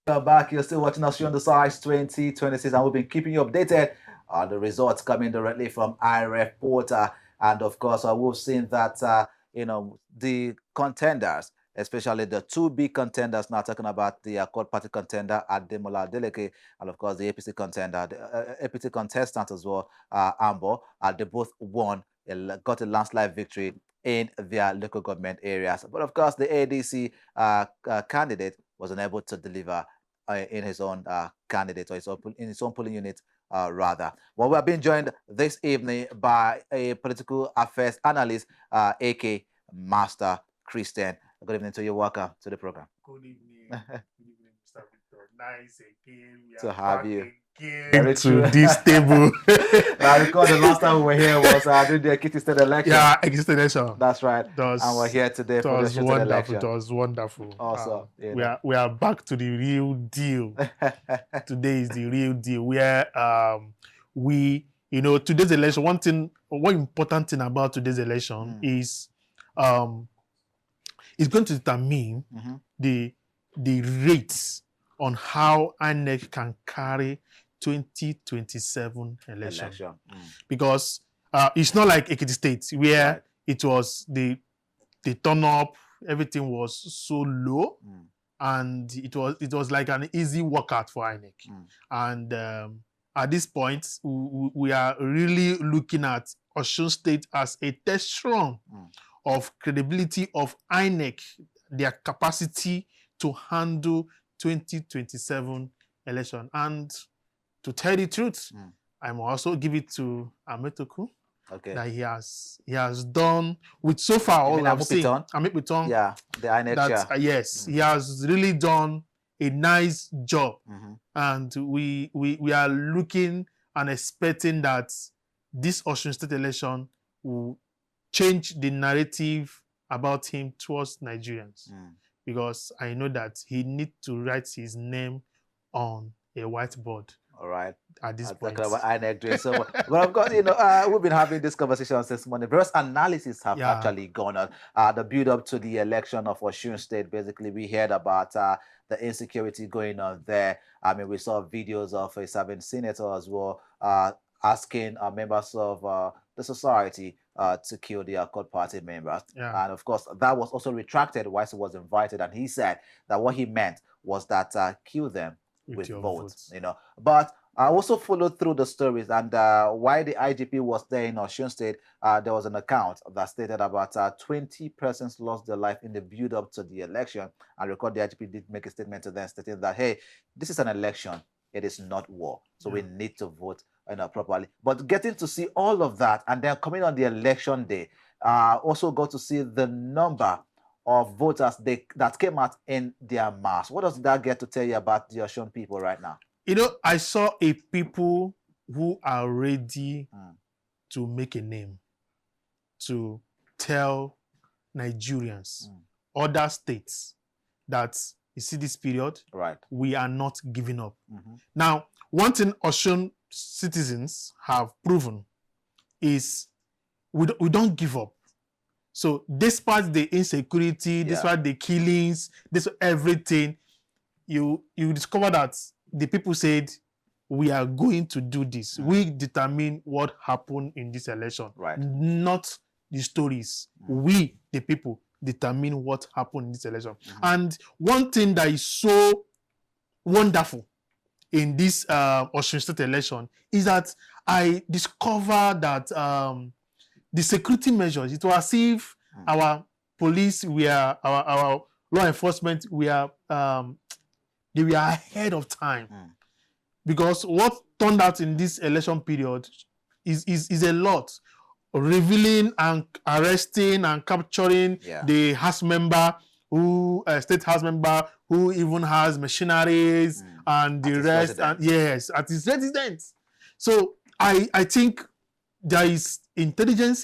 Welcome back. You're still watching us here on the Size 2026, and we've been keeping you updated on the results coming directly from IRF Porter. And of course, we've seen that the contenders, especially the two big contenders, now talking about the Accord Party contender Ademola Adeleke, and of course the APC contender, the APC contestant as well, Ambo, they both won, got a landslide victory in their local government areas. But of course, the ADC candidate was unable to deliver in his own candidate, or in his own polling unit, rather. Well, we are being joined this evening by a political affairs analyst, AK Master Christian. Good evening to you. Welcome to the program. Good evening. Good evening, Mr. Victor. Nice again. We To are have back you. again Very true. to this table. I recall the last time we were here was during the Ekiti State election. Yeah, Ekiti election. That's right. And we're here today for the State election. It was wonderful. Awesome. We are back to the real deal. Today is the real deal. Where today's election. One important thing about today's election is it's going to determine the rates on how INEC can carry 2027 election. Because it's not like Ekiti State where it was the turn up, everything was so low, and it was like an easy workout for INEC. And at this point, we are really looking at Osun State as a test run of credibility of INEC, their capacity to handle 2027 election. And to tell the truth, I will also give it to Ametoku. Okay. That he has done with so far all I've seen. Ametoku. Yeah, the INEC chair. Yes, he has really done a nice job, and we are looking and expecting that this Osun State election will change the narrative about him towards Nigerians, because I know that he needs to write his name on a whiteboard. All right. At this point. About INEC doing so much. But of course, we've been having this conversation since morning. Various analyses have actually gone on. The build up to the election of Osun State. Basically, we heard about the insecurity going on there. I mean, we saw videos of a serving senator as well asking members of the society to kill the Accord Party members. Yeah. And of course, that was also retracted once he was invited. And he said that what he meant was that kill them with votes. But I also followed through the stories, and while the IGP was there in Osun State, there was an account that stated about 20 persons lost their life in the build-up to the election. I recall the IGP did make a statement to them stating that, hey, this is an election, it is not war, so we need to vote properly. But getting to see all of that, and then coming on the election day, also got to see the number of voters that came out in their mass. What does that get to tell you about the Osun people right now? I saw a people who are ready to make a name, to tell Nigerians, other states, that you see this period, we are not giving up. Now, one thing Osun citizens have proven is we don't give up. So despite the insecurity, despite the killings, despite everything, you discover that the people said, we are going to do this. We determine what happened in this election, not the stories. We, the people, determine what happened in this election. And one thing that is so wonderful in this Osun State election is that I discovered that the security measures, it was as if our police, our law enforcement, they were ahead of time. Because what turned out in this election period is a lot. Revealing and arresting and capturing the house member state house member who even has machineries and the rest, and at his residence. So I think there is intelligence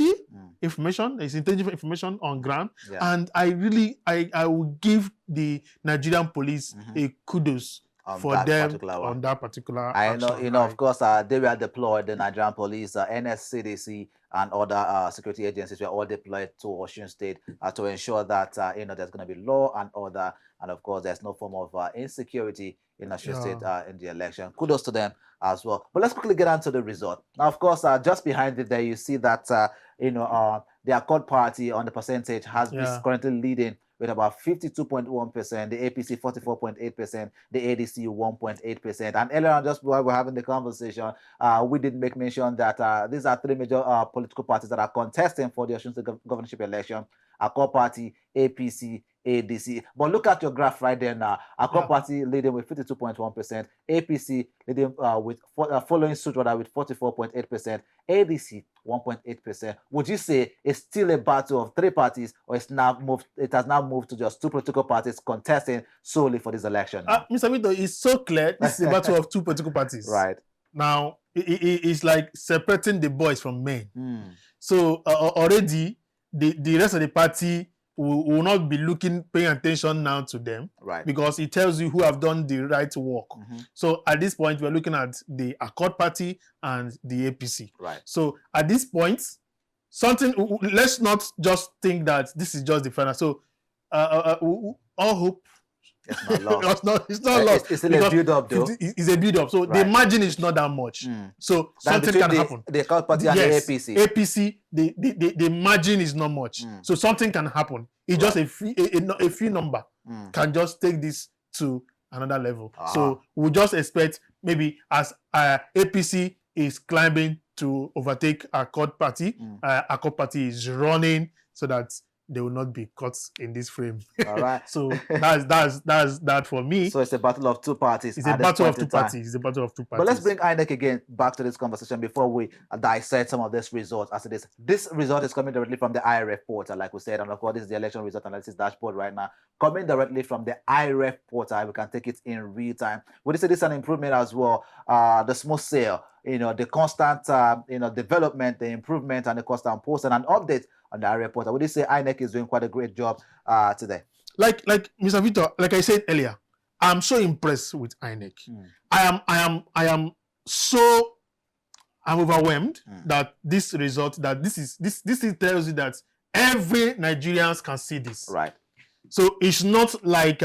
information, there is intelligent information on ground, and I will give the Nigerian police a kudos for that them particular one. on that particular I know, action. of course, they were deployed, the Nigerian police, NSCDC, and other security agencies were all deployed to Osun State to ensure that, there's going to be law and order. And of course, there's no form of insecurity in Osun State in the election. Kudos to them as well. But let's quickly get on to the result. Now, of course, just behind it there, you see that, the Accord Party on the percentage is currently leading with about 52.1%, the APC 44.8%, the ADC 1.8%. And earlier on, just while we're having the conversation, we did make mention that these are three major political parties that are contesting for the Osun State governorship election: Accord Party, APC, ADC. But look at your graph right there now. Accord Party leading with 52.1%, APC leading with following suit rather with 44.8%, ADC 1.8%. Would you say it's still a battle of three parties, or it has now moved to just two political parties contesting solely for this election? Mr. Vito, it's so clear this is a battle of two political parties. Right. Now, it's like separating the boys from men. So already the rest of the party will not be paying attention now to them, right? Because it tells you who have done the right work. So at this point, we're looking at the Accord Party and the APC. Right. So at this point, let's not just think that this is just the final. So all hope. It's not lost. It's not lost. It's still a build-up, though. It's a build-up. So the margin is not that much. So something can happen. The Accord Party and the APC. APC, the margin is not much. So something can happen. It's just a few number can just take this to another level. So we just expect maybe as APC is climbing to overtake Accord Party, Accord Party is running so that they will not be caught in this frame. All right. So that's that for me. So it's a battle of two parties. It's a battle of two parties. It's a battle of two parties. But let's bring INEC again back to this conversation before we dissect some of this results as it is. This result is coming directly from the IRF portal, like we said, and of course this is the election result analysis dashboard right now, coming directly from the IRF portal. We can take it in real time. Would you say this is an improvement as well? The smooth sale, the constant, development, the improvement, and the constant post and an update on the IRF portal. Would you say INEC is doing quite a great job today? Like Mr. Victor, like I said earlier, I'm so impressed with INEC. I'm overwhelmed that this result, that this tells you that every Nigerians can see this. Right. So it's not like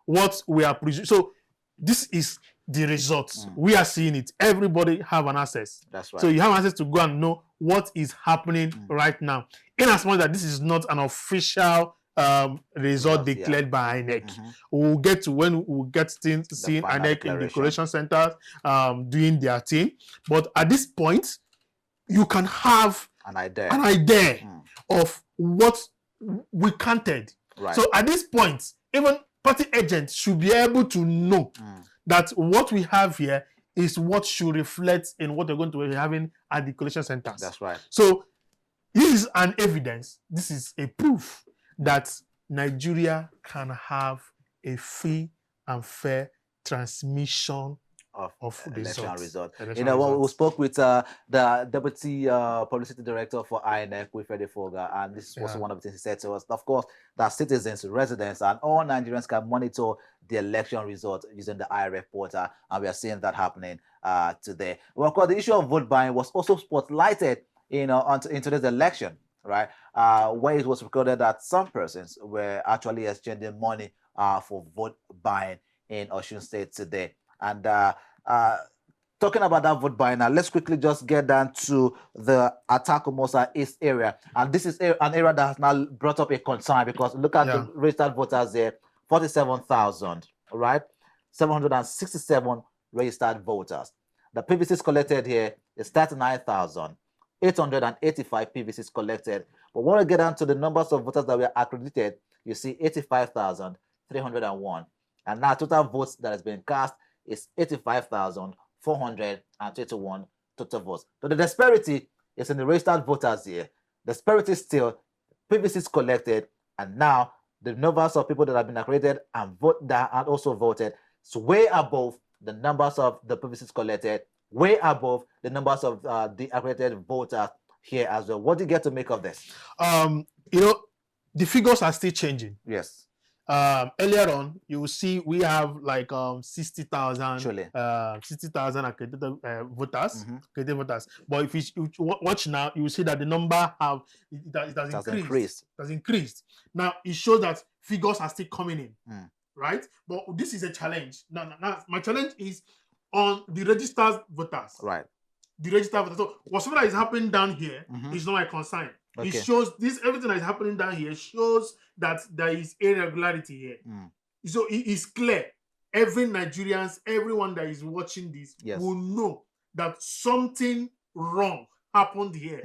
what we are producing. So this is the results. We are seeing it. Everybody have an access. That's right. So you have access to go and know what is happening right now. In as much that this is not an official result declared by INEC. We'll get to when we'll get seeing INEC in the collation centers doing their thing. But at this point, you can have an idea of what we counted. Right. So at this point, even party agents should be able to know that what we have here is what should reflect in what they're going to be having at the collation centers. That's right. So this is an evidence, this is a proof that Nigeria can have a free and fair transmission of election result. When we spoke with the deputy publicity director for INEC, Wilfred Foga, and this is also one of the things he said to us. Of course, that citizens, residents, and all Nigerians can monitor the election result using the IRF portal, and we are seeing that happening today. Well, of course, the issue of vote buying was also spotlighted, in today's election, right? Where it was recorded that some persons were actually exchanging money for vote buying in Osun State today. And talking about that vote buying now, let's quickly just get down to the Atakumosa East area. And this is an area that has now brought up a concern because look at the registered voters there, 47,000, right? 767 registered voters. The PVCs collected here is 39,885 PVCs collected. But when we get down to the numbers of voters that were accredited, you see 85,301. And now total votes that has been cast is 85,421 total votes. So the disparity is in the registered voters here. The disparity is still PVCs collected, and now the numbers of people that have been accredited and also voted is way above the numbers of the PVCs collected, way above the numbers of the accredited voters here as well. What do you get to make of this? The figures are still changing. Yes. Earlier on, you will see we have like 60,000 Surely. 60,000 accredited voters, Mhm. accredited voters. But if you watch now, you will see that the number it has increased. It has increased. Now it shows that figures are still coming in, right? But this is a challenge. Now my challenge is on the registered voters. Right. The registered voters. So whatever is happening down here is not my concern. Okay. It shows everything that is happening down here shows that there is irregularity here. So it is clear. Every Nigerians, everyone that is watching this will know that something wrong happened here.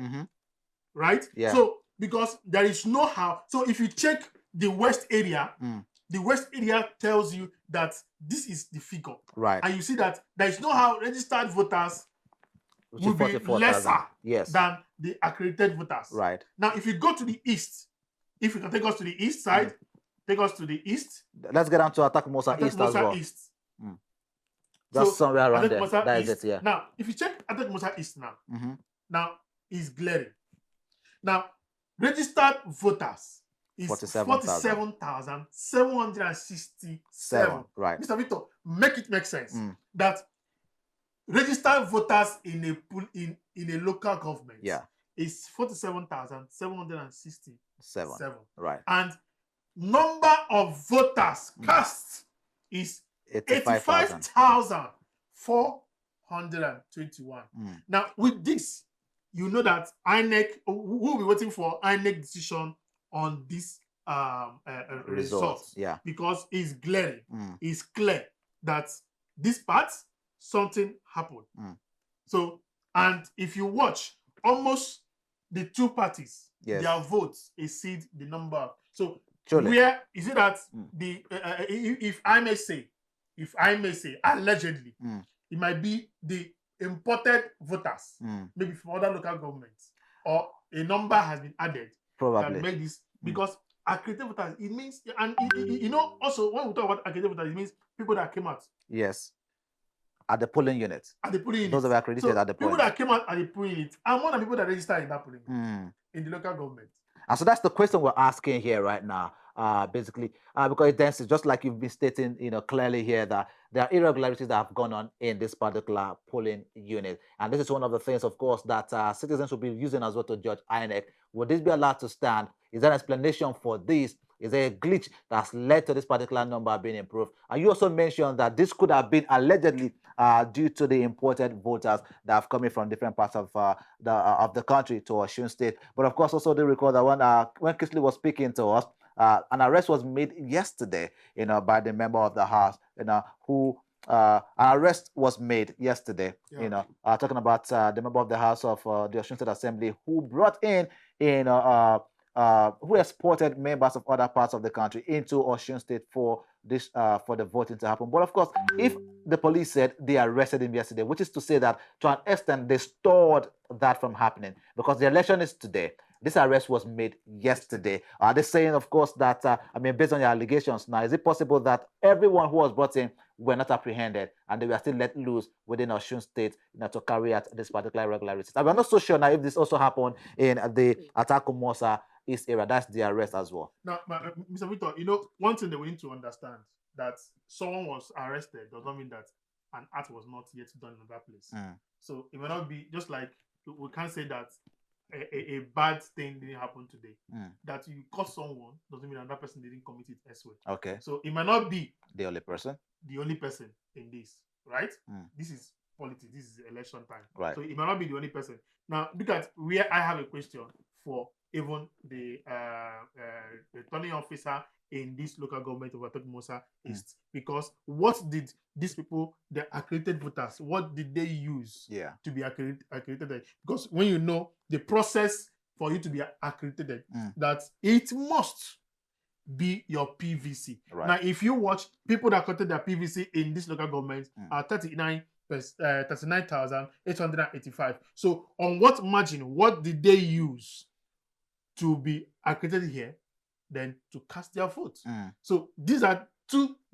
Right? Yeah. So because there is no how. So if you check the West area, the West area tells you that this is the figure. Right. And you see that there is no how registered voters will be lesser than the accredited voters. Right. Now, if you go to the east, if you can take us to the east side, take us to the east. Let's get on to Ademola East as well. East. Just so somewhere around there. That is it, yeah. Now, if you check Ademola East now, now is glaring. Now, registered voters is 47,767. Right. Mr. Victor, make it make sense that registered voters in a local government is 47,767. Right. And number of voters cast is 85,421. Now, with this, you know that INEC will be waiting for INEC decision on this results. Yeah. Because it's glaring. It's clear that this part, something happened. So, and if you watch, almost the two parties, their votes exceed the number. So, where is it that the if I may say, allegedly, it might be the imported voters, maybe from other local governments, or a number has been added that made this, because accredited voters, it means, and you know, also when we talk about accredited voters, it means people that came out. Yes. At the polling unit. At the polling unit. Those that were accredited at the polling. People that came out at the polling unit are more than people that registered in that polling unit, in the local government. And so that's the question we're asking here right now. Basically, because then it's just like you've been stating, clearly here that there are irregularities that have gone on in this particular polling unit. And this is one of the things, of course, that citizens will be using as well to judge INEC. Would this be allowed to stand? Is there an explanation for this? Is there a glitch that's led to this particular number being improved? And you also mentioned that this could have been allegedly due to the imported voters that have come in from different parts of the country to Osun State. But of course, also do recall that when Kisley was speaking to us, an arrest was made yesterday, by the member of the House, who an arrest was made yesterday, talking about the member of the House of the Osun State Assembly who brought in, who exported members of other parts of the country into Osun State for this for the voting to happen. But of course, if the police said they arrested him yesterday, which is to say that to an extent they stored that from happening because the election is today. This arrest was made yesterday. Are they saying, of course, that, based on your allegations now, is it possible that everyone who was brought in were not apprehended and they were still let loose within Osun State to carry out this particular irregularities? And we're not so sure now if this also happened in the Ademola East area. That's the arrest as well. Now, Mr. Victor, one thing that we need to understand, that someone was arrested does not mean that an act was not yet done in that place. So it may not be, just like we can't say that a bad thing didn't happen today. That you caught someone doesn't mean that person didn't commit it elsewhere. Okay. So it might not be the only person in this, right? This is politics. This is election time. Right. So it might not be the only person. Now look at where I have a question for even the returning officer in this local government of Ademola East, because what did these people, the accredited voters, what did they use to be accredited? Because when you know the process for you to be accredited, that it must be your PVC. Right. Now, if you watch people that collected their PVC in this local government are 39,885. So on what margin, what did they use to be accredited here, then to cast their vote? So there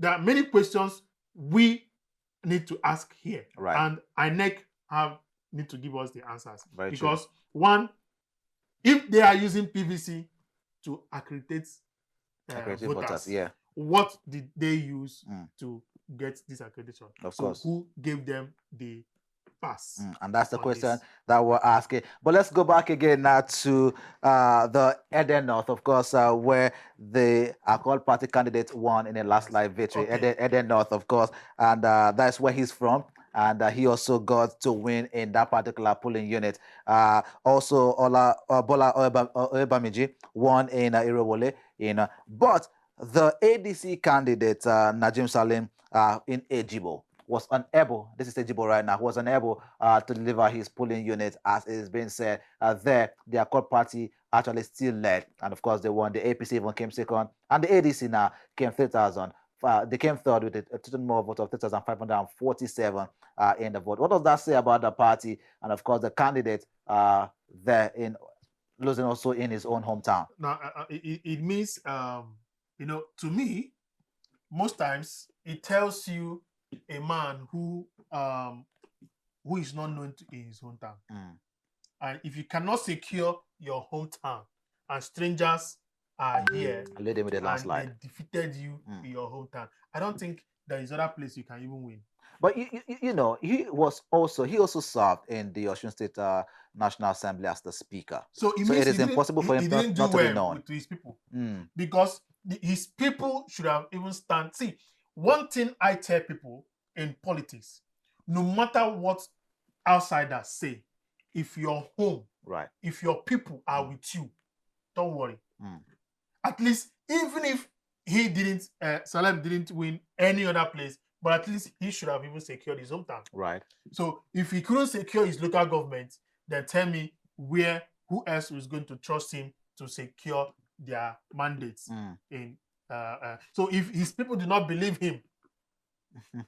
are many questions we need to ask here. Right. And INEC need to give us the answers. Very because true. One, if they are using PVC to accredit voters, what did they use to get this accreditation? Of course. Who gave them the pass? And that's the question that we're asking. But let's go back again now to the Ede North, of course, where the Accord Party candidate won in a landslide victory. Okay. Ede North, of course, and that's where he's from. And he also got to win in that particular polling unit. Also, Bola Oyebamiji won in Irewole. But the ADC candidate, Najim Salim, in Ejigbo, was unable, this is Ejigbo right now, was unable to deliver his polling unit, as it is being said. There, the Accord Party actually still led, and of course they won. The APC even came second, and the ADC now came 3,000. They came third with a total more vote of 3,547 in the vote. What does that say about the party, and of course the candidate there in losing also in his own hometown? Now, it means, to me, most times it tells you a man who is not known in his hometown. And if you cannot secure your hometown and strangers are here and they defeated you in your hometown, I don't think there is other place you can even win. But he also served in the Osun State National Assembly as the speaker. So it is impossible for him not to be known to his people, because his people should have even stand. See, one thing I tell people in politics, no matter what outsiders say, if you're home, right, if your people are with you, don't worry. At least, even if he didn't, Salem didn't win any other place, but at least he should have even secured his hometown. Right. So if he couldn't secure his local government, then tell me who else was going to trust him to secure their mandates so if his people do not believe him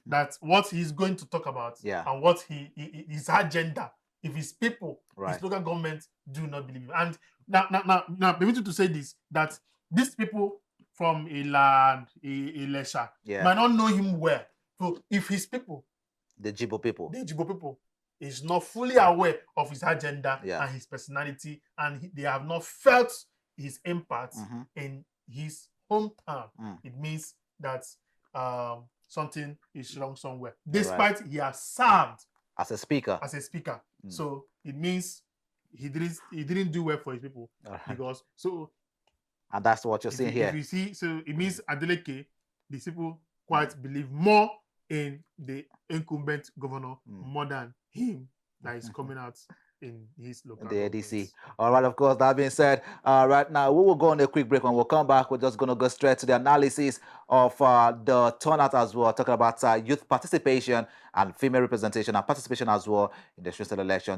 that what he's going to talk about and what his agenda, if his people, his local government do not believe him. And now permit to say this, that these people from a land, a Lesha, might not know him well. So if his people, the Ejigbo people is not fully aware of his agenda and his personality, and they have not felt his impact in his hometown, it means that something is wrong somewhere. Despite he has served as a speaker. So it means he didn't do well for his people. Because and that's what you're seeing here. If you see, so it means Adeleke, these people quite believe more in the incumbent governor more than him that is coming out in his local the ADC. All right, of course, that being said, right now we will go on a quick break. When we'll come back, we're just going to go straight to the analysis of the turnout as well, talking about youth participation and female representation and participation as well in the Osun State election.